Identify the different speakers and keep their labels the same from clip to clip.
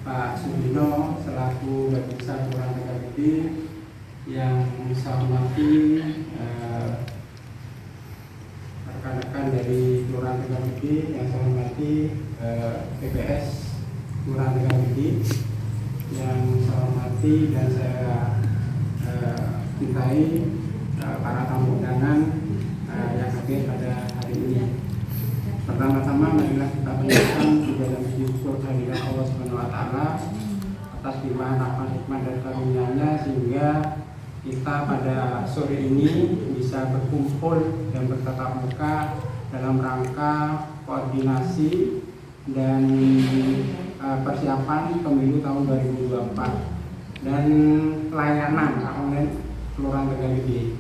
Speaker 1: Pak Sudino selaku Babinsa Kelurahan Tegalgede, yang saya hormati rekan-rekan dari Kelurahan Tegalgede, yang saya hormati PPS Kelurahan Tegalgede, yang saya hormati dan saya cintai para tamu undangan yang hadir pada hari ini. Pertama-tama marilah kita panjatkan puja dan puji syukur kehadirat Allah Subhanahu wa taala atas limpahan rahmat hikmat dan karunia-Nya sehingga kita pada sore ini bisa berkumpul dan bertatap muka dalam rangka koordinasi dan persiapan pemilu tahun 2024 dan pelayanan online Kelurahan Tegalgede.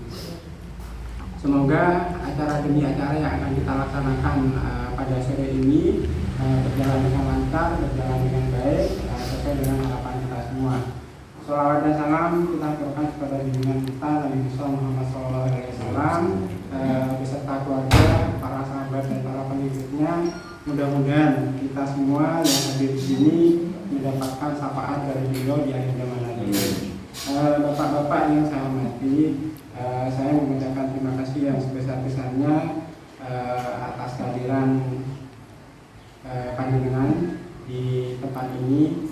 Speaker 1: Semoga acara demi acara yang akan kita laksanakan pada sore ini berjalan dengan lancar, berjalan dengan baik, sesuai dengan harapan kita semua. Shalawat dan salam kita aturkan kepada junjungan kita Nabi Muhammad SAW beserta keluarga, para sahabat dan para pengikutnya. Mudah-mudahan kita semua yang hadir di sini mendapatkan syafaat dari beliau di akhir zaman nanti. Bapak-bapak yang saya hormati, saya mengucapkan terima kasih yang sebesar-besarnya atas kehadiran panjenengan di tempat ini.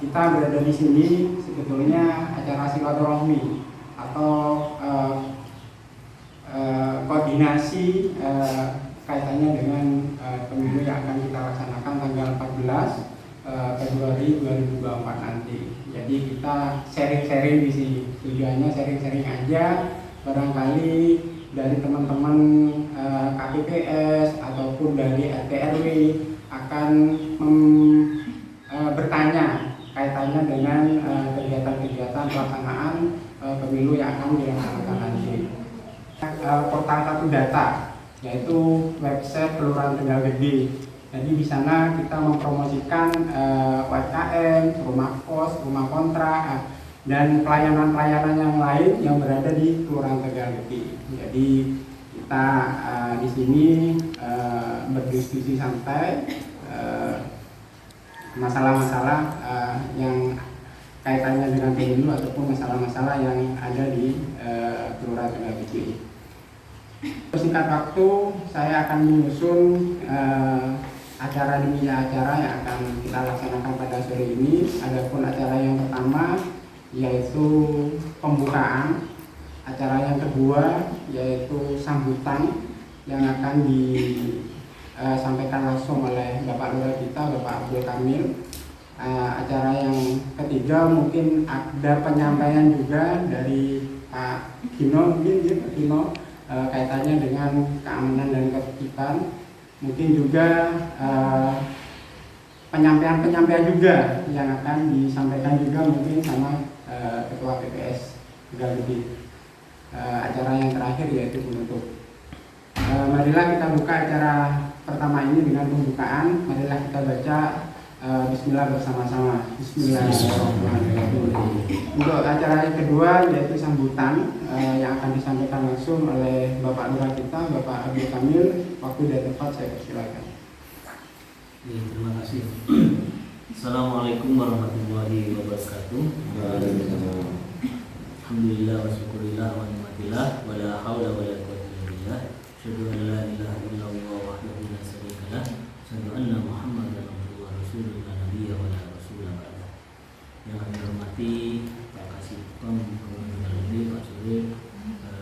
Speaker 1: Kita berada di sini sebetulnya acara silaturahmi atau koordinasi kaitannya dengan pemilu yang akan kita laksanakan tanggal 14 Februari 2024 nanti. Jadi kita sharing-sharing di sini. Tujuannya sharing-sharing aja. Barangkali dari teman-teman KPPS ataupun dari RT RW akan bertanya kaitannya dengan kegiatan-kegiatan pelaksanaan pemilu yang akan dilaksanakan nanti. Portal satu data, yaitu website Kelurahan Tegalgede. Jadi di sana kita mempromosikan UMKM, rumah kos, rumah kontrak, dan pelayanan-pelayanan yang lain yang berada di Kelurahan Tegalgede. Jadi kita di sini berdiskusi santai masalah-masalah yang kaitannya dengan pemilu ataupun masalah-masalah yang ada di Kelurahan Tegalgede. Singkat waktu, saya akan menyusun acara demi acara yang akan kita laksanakan pada sore ini. Adapun acara yang pertama yaitu pembukaan, acara yang kedua yaitu sambutan yang akan disampaikan langsung oleh Bapak Lurah kita, Bapak Abdul Kamil. Acara yang ketiga mungkin ada penyampaian juga dari Pak Gino, mungkin ya, Pak Gino, kaitannya dengan keamanan dan ketertiban. Mungkin juga penyampaian juga yang akan disampaikan juga mungkin sama Ketua PPS Tegalgede. Acara yang terakhir yaitu penutup. Marilah kita buka acara pertama ini dengan pembukaan. Marilah kita baca Bismillah bersama-sama. Bismillahirrahmanirrahim. Untuk acara yang kedua yaitu sambutan yang akan disampaikan langsung oleh Bapak Lurah kita, Bapak Abdul Kamil. Waktu dan tempat saya persilakan.
Speaker 2: Ya, terima kasih. Assalamualaikum warahmatullahi wabarakatuh. Alhamdulillah wa syukurillah wa ni'matillah wa la hawla wa la quwwata illa billah. Asyhadu an la ilaha illallah wahdahu la syarika lah. Asyhadu anna Muhammadan abduhu wa rasuluhu la nabiyya wa la rasula ba'da. Yang kami hormati Pak Kasipam, Pak Sule,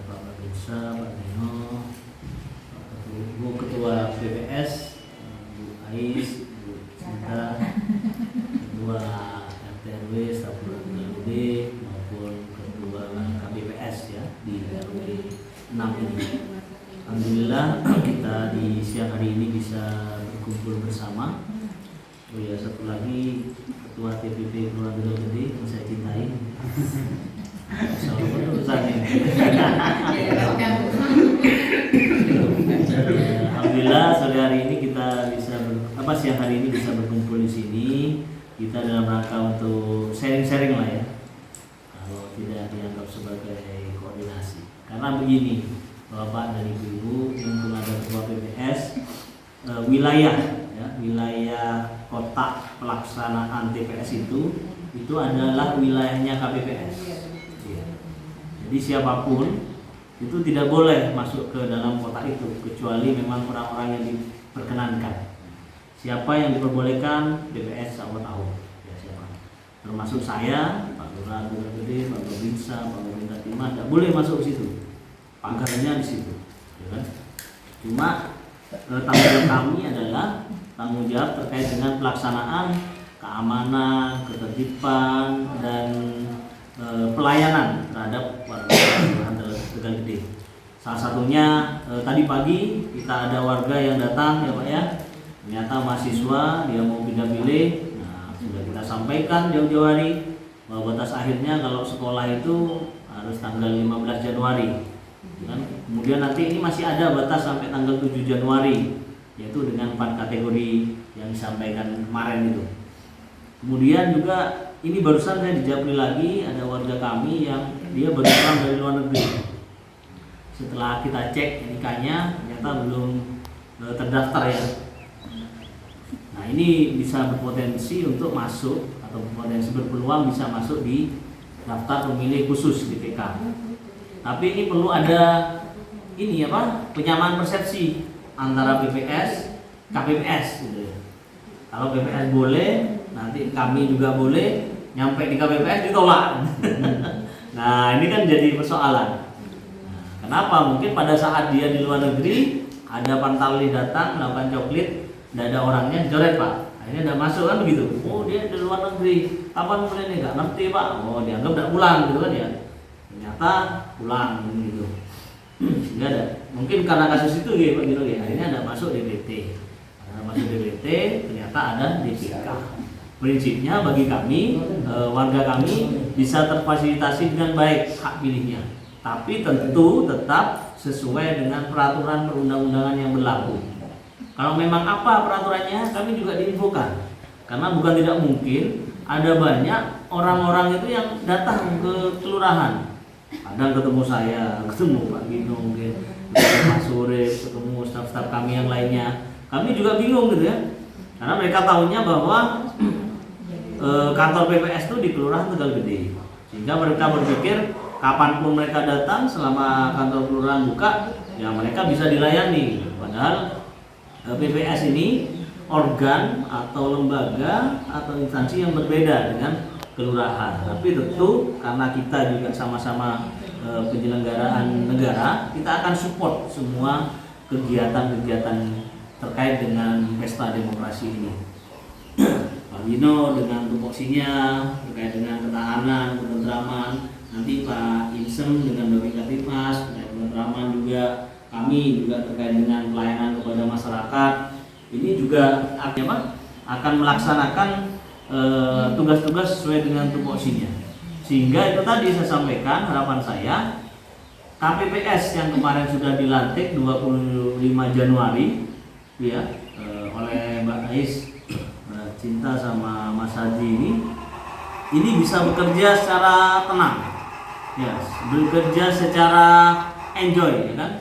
Speaker 2: Pak Babinsa, Pak Dino, Bu Ketua PPS, Bu Ais, Bu Cinta, Ketua RT RW, staf Tegalgede maupun Ketua KPPS ya di RW 6 ini. Alhamdulillah kita di siang hari ini bisa berkumpul bersama. Oh ya, satu lagi Ketua TPP Kelurahan Tegalgede yang saya cintai. Assalamualaikum urusannya. Alhamdulillah sore hari ini kita bisa siang hari ini bisa berkumpul di sini. Kita dalam rangka untuk sharing-sharing lah ya. Kalau tidak dianggap sebagai koordinasi. Karena begini, Bapak dan Ibu-ibu yang ada Ketua PPS wilayah ya, wilayah kotak pelaksanaan TPS itu adalah wilayahnya KPPS. Ya. Jadi siapapun itu tidak boleh masuk ke dalam kotak itu kecuali memang orang-orang yang diperkenankan. Siapa yang diperbolehkan BPS Allah tahu ya siapa. Termasuk saya, Pak Lurah Gede, Pak Babinsa, Pak Pemerintah Timah tidak boleh masuk ke situ. Pagarnya di situ, ya kan? Cuma tanggung jawab kami adalah tanggung jawab terkait dengan pelaksanaan keamanan, ketertiban dan pelayanan terhadap warga Tegal Gede. Salah satunya tadi pagi kita ada warga yang datang ya Pak ya. Ternyata mahasiswa dia mau pindah pilih. Nah, sudah kita sampaikan jauh-jauh hari bahwa batas akhirnya kalau sekolah itu harus tanggal 15 Januari. Kan? Kemudian nanti ini masih ada batas sampai tanggal 7 Januari, yaitu dengan 4 kategori yang disampaikan kemarin itu. Kemudian juga ini barusan saya dijapri lagi ada warga kami yang dia baru pulang dari luar negeri. Setelah kita cek nikahnya ternyata belum terdaftar ya. Nah ini bisa berpotensi untuk masuk atau berpotensi berpeluang bisa masuk di daftar pemilih khusus DPK. Tapi ini perlu ada penyamaan persepsi antara BPS, KPPS gitu ya. Kalau BPS boleh, nanti kami juga boleh, nyampe di KPPS ditolak. Nah ini kan jadi persoalan. Nah, kenapa? Mungkin pada saat dia di luar negeri ada pantali datang melakukan coklit, tidak ada orangnya, coret Pak. Akhirnya tidak masuk kan begitu. Oh dia di luar negeri, kapan mulai nih? Gak ngerti Pak. Oh dianggap tidak pulang gitu kan ya. Ternyata pulang gitu. Sehingga ada. Mungkin karena kasus itu ya Pak Giro ya. Akhirnya tidak masuk DPT. Karena masuk DPT ternyata ada DPK. Prinsipnya bagi kami, warga kami bisa terfasilitasi dengan baik hak pilihnya. Tapi tentu tetap sesuai dengan peraturan perundang-undangan yang berlaku. Kalau memang apa peraturannya, kami juga diinfokan. Karena bukan tidak mungkin ada banyak orang-orang itu yang datang ke kelurahan. Kadang ketemu saya, ketemu Pak Gino mungkin, ketemu Pak Sore, ketemu staf-staf kami yang lainnya. Kami juga bingung gitu ya. Karena mereka tahunya bahwa kantor PPS itu di Kelurahan Tegal Gede. Sehingga mereka berpikir kapanpun mereka datang selama kantor kelurahan buka, ya mereka bisa dilayani. Padahal PPS ini organ atau lembaga atau instansi yang berbeda dengan kelurahan. Tapi tentu karena kita juga sama-sama penyelenggaraan negara, kita akan support semua kegiatan-kegiatan terkait dengan pesta demokrasi ini. Pak Gino dengan tupoksinya terkait dengan ketahanan, ketentraman, nanti Pak Insem dengan Bapika Tipmas terkait ketentraman juga, kami juga terkait dengan pelayanan kepada masyarakat. Ini juga akan melaksanakan tugas-tugas sesuai dengan tupoksinya. Sehingga itu tadi saya sampaikan harapan saya KPPS yang kemarin sudah dilantik 25 Januari ya oleh Mbak Ais Cinta sama Mas Haji ini bisa bekerja secara tenang, ya, bekerja secara enjoy, ya kan?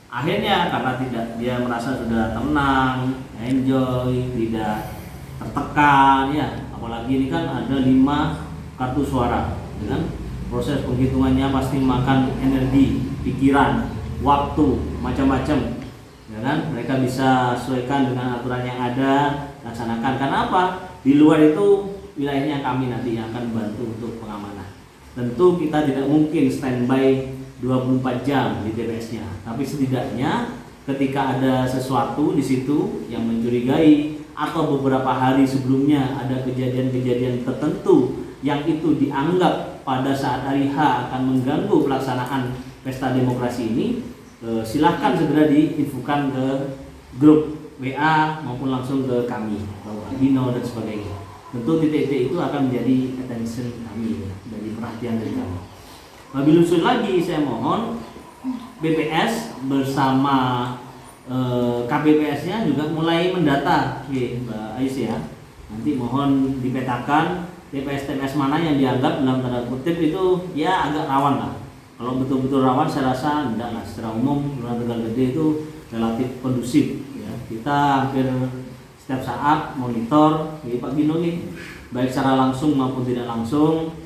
Speaker 2: Akhirnya karena dia merasa sudah tenang, enjoy, tidak tertekan, ya. Apalagi ini kan ada 5 kartu suara, ya kan? Proses penghitungannya pasti makan energi, pikiran, waktu, macam-macam. Ya kan? Mereka bisa sesuaikan dengan aturan yang ada, laksanakan. Karena apa? Di luar itu wilayahnya kami nanti yang akan membantu untuk pengamanan. Tentu kita tidak mungkin standby 24 jam di TPS-nya, tapi setidaknya ketika ada sesuatu di situ yang mencurigai atau beberapa hari sebelumnya ada kejadian-kejadian tertentu yang itu dianggap pada saat hari H akan mengganggu pelaksanaan pesta demokrasi ini, silahkan segera diinfokan ke grup WA maupun langsung ke kami, Pak Gino dan sebagainya. Tentu titik-titik itu akan menjadi attention kami, dari perhatian dari kami. Lebih lusul lagi saya mohon BPS bersama KPPS-nya juga mulai mendata, Mbak Ais ya. Nanti mohon dipetakan TPS-TPS mana yang dianggap dalam tanda kutip itu ya agak rawan lah. Kalau betul-betul rawan saya rasa enggak lah. Secara umum Kelurahan Tegal Gede itu relatif kondusif ya. Kita hampir setiap saat monitor di Pak Gino nih, baik secara langsung maupun tidak langsung.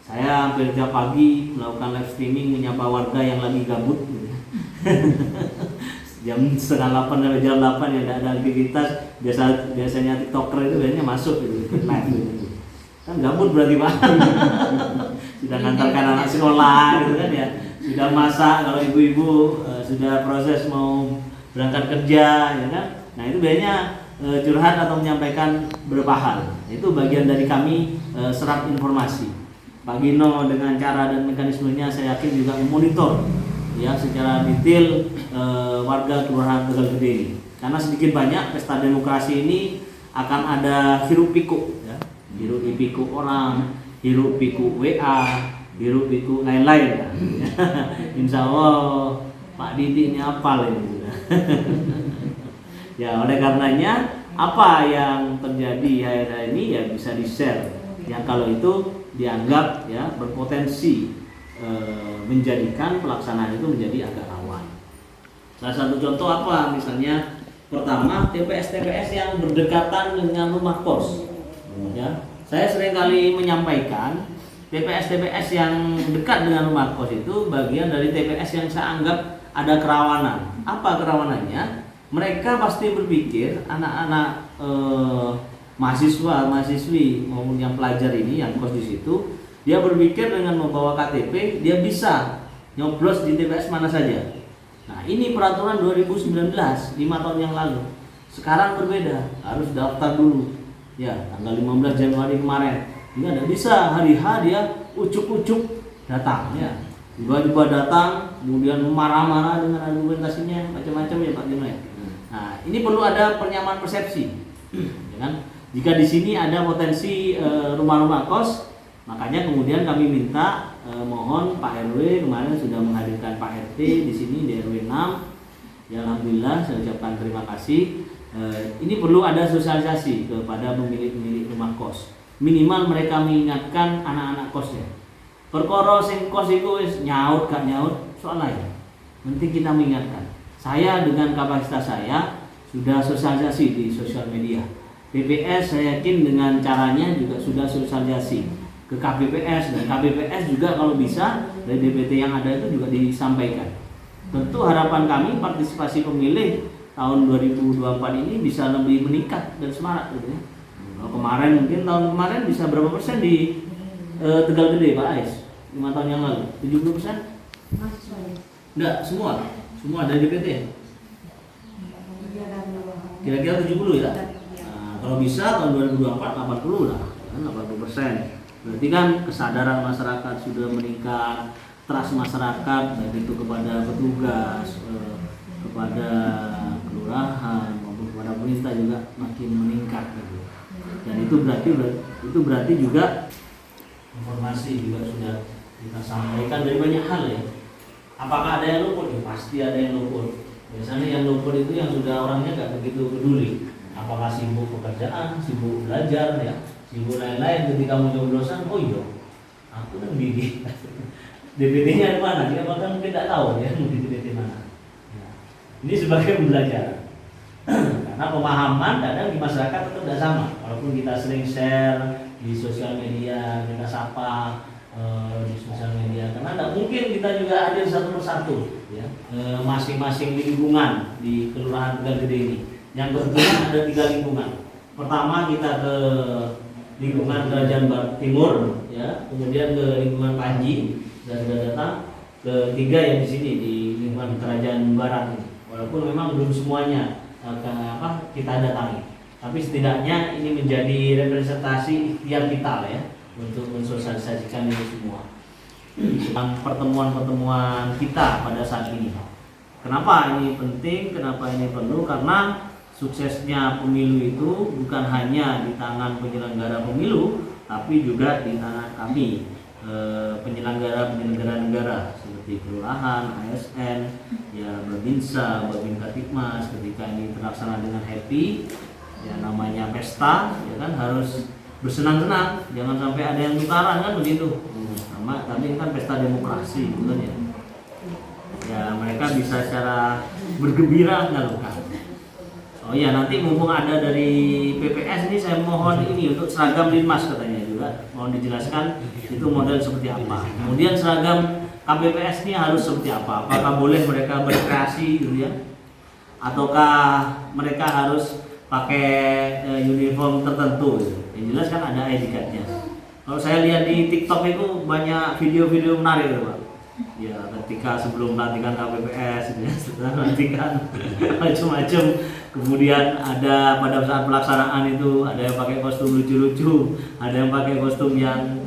Speaker 2: Saya hampir tiap pagi melakukan live streaming menyapa warga yang lagi gabut gitu. Jam 7:30 sampai jam 8 yang tidak ada aktivitas, biasanya TikToker itu biasanya masuk gitu, live gitu. Kan gabut berarti Pak. Sudah ngantarkan anak sekolah gitu kan ya, sudah masak kalau ibu-ibu sudah proses mau berangkat kerja ya kan. Nah itu biasanya curhat atau menyampaikan beberapa hal. Itu bagian dari kami serap informasi. Pak Gino dengan cara dan mekanismenya saya yakin juga memonitor ya secara detail warga Kelurahan Tegal Gede ini. Karena sedikit banyak pesta demokrasi ini akan ada hiruk pikuk ya. Hiruk pikuk orang, hiruk pikuk WA, hiruk pikuk lain-lain ya. Insya Allah Pak Didi ini hafal ini. Ya oleh karenanya apa yang terjadi hari ini ya bisa di-share. Yang kalau itu dianggap ya berpotensi menjadikan pelaksanaan itu menjadi agak rawan. Salah satu contoh apa? Misalnya pertama TPS yang berdekatan dengan rumah kos. Ya, saya seringkali menyampaikan TPS yang dekat dengan rumah kos itu bagian dari TPS yang saya anggap ada kerawanan. Apa kerawanannya? Mereka pasti berpikir anak-anak mahasiswi maupun yang pelajar ini yang kos di situ, dia berpikir dengan membawa KTP dia bisa nyoblos di TPS mana saja. Nah ini peraturan 2019 5 tahun yang lalu. Sekarang berbeda, harus daftar dulu. Ya tanggal 15 Januari kemarin. Ini ada bisa hari H dia ucuk-ucuk datang ya. Tiba-tiba datang, kemudian marah-marah dengan argumentasinya macam-macam ya Pak Gino ya. Nah ini perlu ada penyamaan persepsi, ya kan? Jika di sini ada potensi rumah-rumah kos, makanya kemudian kami minta mohon Pak RW kemarin sudah menghadirkan Pak RT di sini di RW 6. Ya alhamdulillah saya ucapkan terima kasih. Ini perlu ada sosialisasi kepada pemilik-pemilik rumah kos. Minimal mereka mengingatkan anak-anak kosnya. Perkara sing kos itu nyaut gak nyaut soal lain. Penting kita mengingatkan. Saya dengan kapasitas saya sudah sosialisasi di sosial media. BPS saya yakin dengan caranya juga sudah sosialisasi ke KPPS, dan KPPS juga kalau bisa dari DPT yang ada itu juga disampaikan. Tentu harapan kami partisipasi pemilih tahun 2024 ini bisa lebih meningkat dan semarak gitu ya. Kalau kemarin mungkin tahun kemarin bisa berapa persen di Tegal Gede Pak Ais 5 tahun yang lalu? 70%? Enggak, semua dari DPT. Kira-kira 70 ya. Nah, kalau bisa tahun 2024 80 lah, kan 80%. Berarti kan kesadaran masyarakat sudah meningkat, trust masyarakat baik itu kepada petugas, kepada kelurahan maupun kepada pemerintah juga makin meningkat gitu. Dan itu berarti juga informasi juga sudah kita sampaikan dari banyak hal ya. Apakah ada yang luput? Ya, pasti ada yang luput. Biasanya yang luput itu yang sudah orangnya nggak begitu peduli. Apakah sibuk pekerjaan, sibuk belajar ya, sibuk lain-lain. Ketika mau nyoblosan, oh iya, aku kan gigi. DPT-nya di mana? Dia bahkan mungkin tidak tahu ya, di DPT mana. Ya. Ini sebagai pembelajaran. Karena pemahaman kadang di masyarakat tetap tidak sama. Walaupun kita sering share di sosial media, kita sapa di sosial media, karena tidak mungkin kita juga hadir satu persatu ya, masing-masing lingkungan di Kelurahan Tegal Gede ini. Yang kebetulan ada 3 lingkungan. Pertama kita ke lingkungan Kerajaan Timur ya, kemudian ke lingkungan Panji dan sudah datang. Ketiga yang di sini di lingkungan Kerajaan Barat ini. Walaupun memang belum semuanya kita datangi, tapi setidaknya ini menjadi representasi ikhtiar kita ya untuk mensosialisasikan ini semua. Tentang pertemuan-pertemuan kita pada saat ini. Kenapa ini penting? Kenapa ini perlu? Karena suksesnya pemilu itu bukan hanya di tangan penyelenggara pemilu, tapi juga di tangan kami penyelenggara negara seperti kelurahan, ASN, ya Babinsa, Babin Katikmas. Ketika ini terlaksana dengan happy, ya namanya pesta, ya kan harus bersenang-senang, jangan sampai ada yang tutaran kan begitu. Sama, tapi ini kan pesta demokrasi, bukan ya? Ya mereka bisa secara bergembira melakukan. Oh iya, nanti mumpung ada dari PPS ini saya mohon ini untuk seragam Linmas katanya juga. Mohon dijelaskan itu model seperti apa. Kemudian seragam KPPS ini harus seperti apa? Apakah boleh mereka berkreasi gitu ya? Ataukah mereka harus pakai uniform tertentu gitu? Yang jelas kan ada ID card-nya. Kalau saya lihat di TikTok itu banyak video-video menarik itu Pak. Ya ketika sebelum pelantikan KPPS ya, setelah pelantikan macam-macam. Kemudian ada pada saat pelaksanaan itu ada yang pakai kostum lucu-lucu, ada yang pakai kostum yang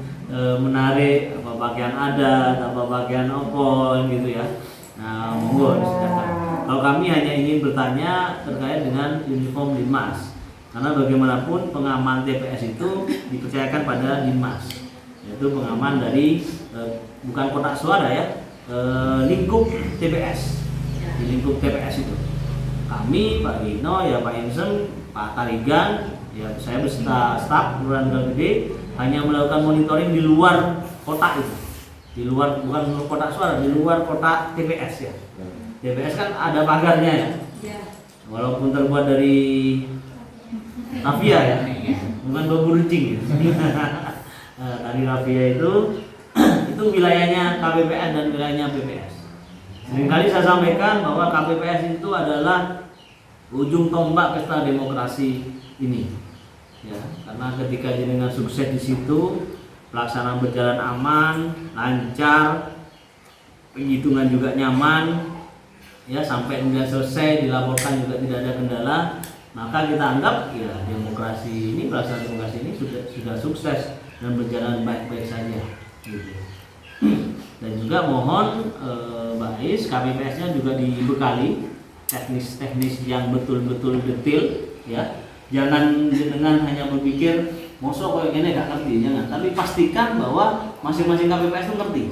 Speaker 2: menarik, apa pakaian adat, apa pakaian opon gitu ya. Nah, monggo silakan. Kalau kami hanya ingin bertanya terkait dengan uniform Linmas. Karena bagaimanapun pengaman TPS itu dipercayakan pada Linmas, yaitu pengaman dari bukan kotak suara ya, lingkup TPS. Di lingkup TPS itu kami, Pak Gino, ya Pak Insem, Pak Tarigan, ya saya beserta staf Kelurahan Gede hanya melakukan monitoring di luar kotak itu, di luar bukan kotak suara, di luar kotak TPS ya. TPS kan ada pagarnya ya, walaupun terbuat dari rafia ya, bukan bambu runcing ya. Dari rafia itu wilayahnya KPPS dan wilayahnya PPS. Seringkali saya sampaikan bahwa KPPS itu adalah ujung tombak pesta demokrasi ini, ya, karena ketika jenengan sukses di situ, pelaksanaan berjalan aman, lancar, penghitungan juga nyaman, ya sampai kemudian selesai dilaporkan juga tidak ada kendala, maka kita anggap ya demokrasi ini, pelaksanaan demokrasi ini sudah sukses dan berjalan baik-baik saja, gitu. Dan juga mohon Mbak Ais, KPPS-nya juga dibekali teknis-teknis yang betul-betul detail ya. Jangan dengan hanya berpikir mosok kayak gini gak ngerti, jangan. Tapi pastikan bahwa masing-masing KPPS itu ngerti.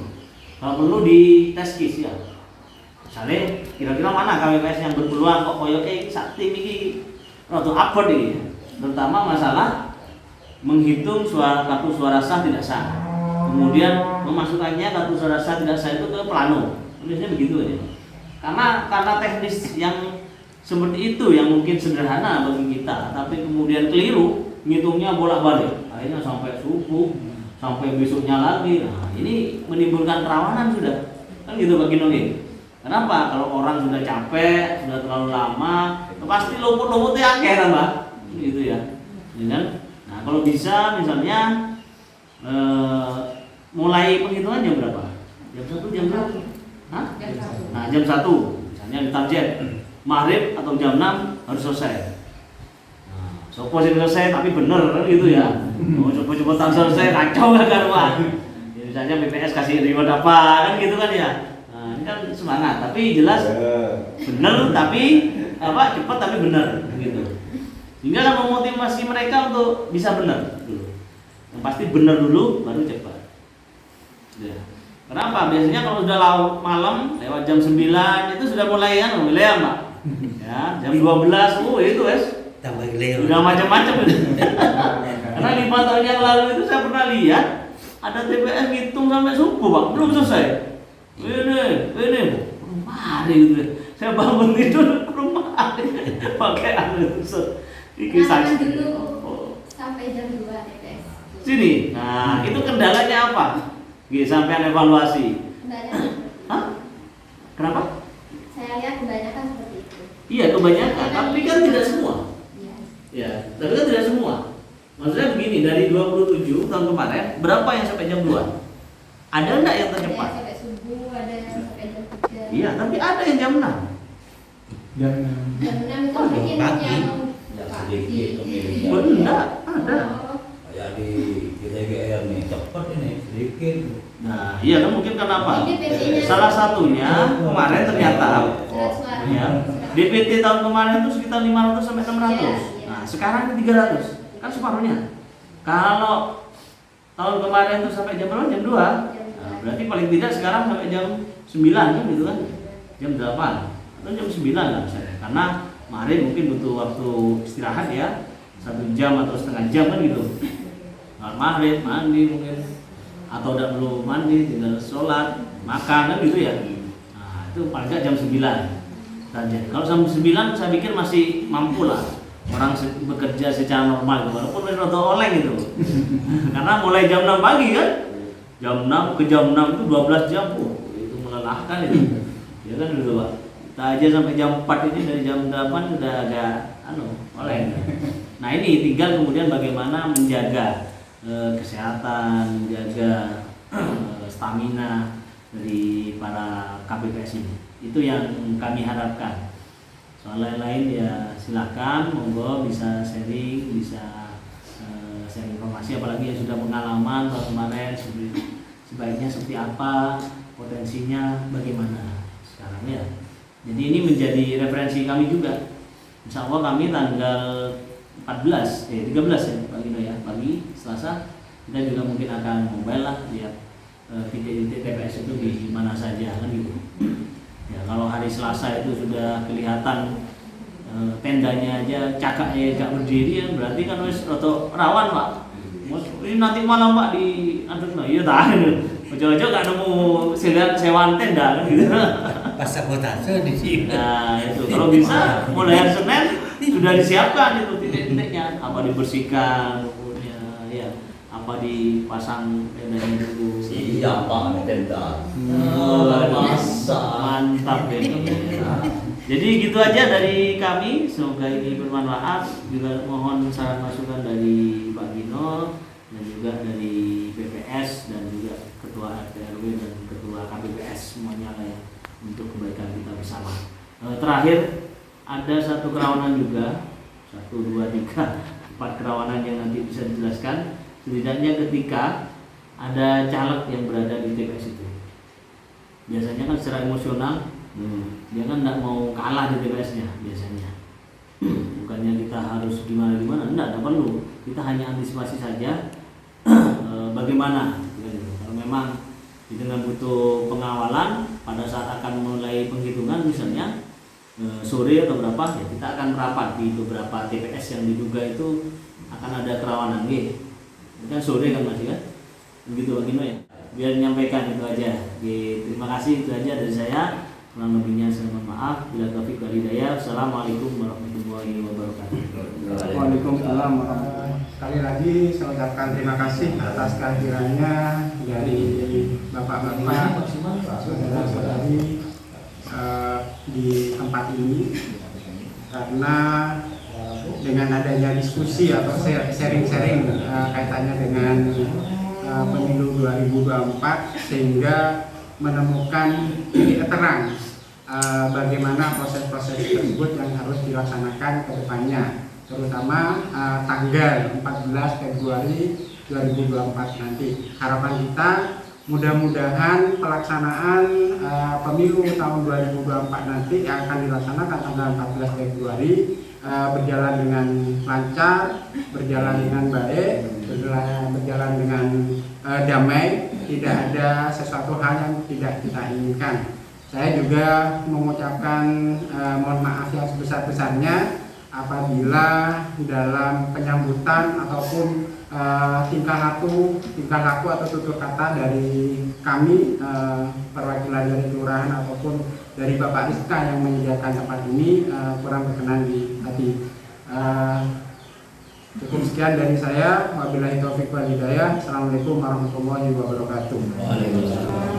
Speaker 2: Kalau perlu di tes case ya. Misalnya kira-kira mana KPPS yang berpeluang kok koyo sak tim iki rada abot iki. Terutama masalah menghitung kartu suara sah tidak sah. Kemudian memasukkannya kartu suara sah tidak sah itu ke plano. Tulisnya begitu aja. Karena teknis yang seperti itu yang mungkin sederhana bagi kita, tapi kemudian keliru, ngitungnya bolak-balik. Akhirnya sampai subuh, sampai besoknya lagi. Nah, ini menimbulkan kerawanan sudah. Kan gitu bagi nongin. Kenapa? Kalau orang sudah capek, sudah terlalu lama, pasti luput-luputnya akeh kan, Mbak. Gitu ya. Nah, kalau bisa misalnya mulai penghitungan jam berapa? Jam 1, jam berapa? Hah? Nah, jam 1 misalnya di target maghrib atau jam 6 harus selesai. Nah, sopo sing selesai tapi bener kan gitu ya. Mau coba-coba selesai kacau kan Pak. Ya, misalnya BPS kasih reward apa kan gitu kan ya. Nah, ini kan semangat tapi jelas bener tapi cepat tapi bener gitu. Sehingga kan memotivasi mereka untuk bisa bener dulu. Yang pasti bener dulu baru cepat. Ya. Kenapa? Biasanya kalau sudah malam lewat jam 9 itu sudah mulai mulai Pak. Ya, jam 12 itu
Speaker 3: tambah gileo.
Speaker 2: Sudah macam-macam itu. Karena 5 tahun yang lalu itu saya pernah lihat ada TPS ngitung sampai subuh, Pak. Belum selesai. Ini mari gitu. Saya bangun tidur rumah pakai iki saksi
Speaker 4: dulu sampai jam 2 TPS.
Speaker 2: Sini. Nah, itu kendalanya apa? Sampai evaluasi. Hah? Kenapa?
Speaker 4: Saya lihat kebanyakan seperti itu.
Speaker 2: Iya, kebanyakan, tapi kan tidak semua.
Speaker 4: Iya.
Speaker 2: Ya, tapi kan tidak semua. Maksudnya begini, dari 27 tahun kemarin, berapa yang sampai jam 2? Ada enggak yang tercepat?
Speaker 4: Ada yang sampai subuh, ada yang sampai jam 3.
Speaker 2: Iya, tapi ada yang jam 6.
Speaker 1: Jam
Speaker 4: Jam 6 itu mungkin
Speaker 3: pagi.
Speaker 4: yang
Speaker 3: Sedikit pemilihnya.
Speaker 2: Benar, ada.
Speaker 3: Kayak di GTGR nih, cepat ini, sedikit.
Speaker 2: Nah, iya kan mungkin kenapa?
Speaker 4: Ini PT-nya.
Speaker 2: Salah satunya kemarin ternyata
Speaker 4: Surat suara.
Speaker 2: ya, DPT tahun kemarin itu sekitar 500 sampai 600.
Speaker 4: Iya.
Speaker 2: Nah, sekarang ini 300. Kan separuhnya. Kalau tahun kemarin itu sampai jam berapa? Jam 2. Nah, berarti paling tidak sekarang sampai jam 9 kan gitu kan? Jam 8 atau jam 9 lah misalnya. Karena kemarin mungkin butuh waktu istirahat ya. 1 jam atau setengah jam kan gitu. Maghrib, mandi mungkin, atau udah belum mandi, tinggal sholat, makan kan gitu ya. Nah itu paling nggak jam 9. target. Kalau jam 9 saya pikir masih mampu lah orang bekerja secara normal, walaupun rada oleng gitu. Karena mulai jam 6 pagi kan, jam 6 ke jam 6 itu 12 jam, itu melelahkan itu. Ya kan dulu Pak. Kita aja sampai jam 4 ini, dari jam 8 udah agak oleng. Nah ini tinggal kemudian bagaimana menjaga kesehatan, menjaga stamina dari para KPPS ini. Itu yang kami harapkan. Soal lain-lain ya silakan, monggo bisa sharing, bisa share informasi, apalagi yang sudah pengalaman tahun kemarin sebaiknya seperti apa, potensinya bagaimana sekarang ya. Jadi ini menjadi referensi kami juga. Insya Allah kami tanggal 13 ya Pak Gino ya, pagi Selasa kita juga mungkin akan mobile lah, lihat titik-titik TPS itu di mana saja kan gitu. Ya, kalau hari Selasa itu sudah kelihatan tendanya aja cakaknya gak berdiri ya, berarti kan wis roto rawan Pak. Ini nanti malam Pak di iya tahan. Ojo-ojo gak nemu sewaan tenda kan gitu.
Speaker 5: Pas sabotase di sini.
Speaker 2: Nah, itu kalau bisa mulai hari Senin sudah disiapkan itu titik-titiknya, apa dibersihkan ya, apa dipasang tendanya dulu.
Speaker 3: Siapa tenda?
Speaker 2: Mantap ya. Jadi gitu aja dari kami, semoga ini bermanfaat. Juga mohon saran masukan dari Pak Gino dan juga dari BPS dan juga Ketua RT RW dan Ketua KPPS semuanya lah ya, untuk kebaikan kita bersama. Terakhir ada satu kerawanan juga, 1, 2, 3, 4 kerawanan yang nanti bisa dijelaskan. Setidaknya ketika ada caleg yang berada di TPS itu, biasanya kan secara emosional dia kan tidak mau kalah di TPS-nya biasanya. Bukannya kita harus gimana, tidak perlu. Kita hanya antisipasi saja bagaimana. Kalau memang dengan butuh pengawalan pada saat akan mulai penghitungan misalnya sore atau berapa ya, kita akan merapat di beberapa TPS yang diduga itu akan ada kerawanan kan sore kan masih kan begitu Pak Gino ya, biar menyampaikan itu aja. Terima kasih, itu aja dari saya. Kurang lebihnya saya mohon maaf. Bila taufik wal hidayah. Assalamualaikum warahmatullahi wabarakatuh.
Speaker 1: Waalaikumsalam warahmatullahi wabarakatuh. Sekali lagi saya ucapkan terima kasih atas kehadirannya dari bapak-bapak, saudara-saudari di tempat ini, karena dengan adanya diskusi atau sharing-sharing kaitannya dengan pemilu 2024 sehingga menemukan titik terang bagaimana proses-proses tersebut yang harus dilaksanakan ke depannya, terutama tanggal 14 Februari 2024 nanti. Harapan kita mudah-mudahan pelaksanaan pemilu tahun 2024 nanti yang akan dilaksanakan tanggal 14 Februari berjalan dengan lancar, berjalan dengan baik, berjalan dengan damai, tidak ada sesuatu hal yang tidak kita inginkan. Saya juga mengucapkan mohon maaf yang sebesar-besarnya apabila dalam penyambutan ataupun tingkah laku atau tutur kata dari kami perwakilan dari kelurahan ataupun dari Bapak Rizka yang menyediakan tempat ini kurang berkenan di hati. Cukup sekian dari saya. Wabillahi taufiq wal hidayah. Assalamualaikum warahmatullahi wabarakatuh.
Speaker 3: Waalaikumsalam.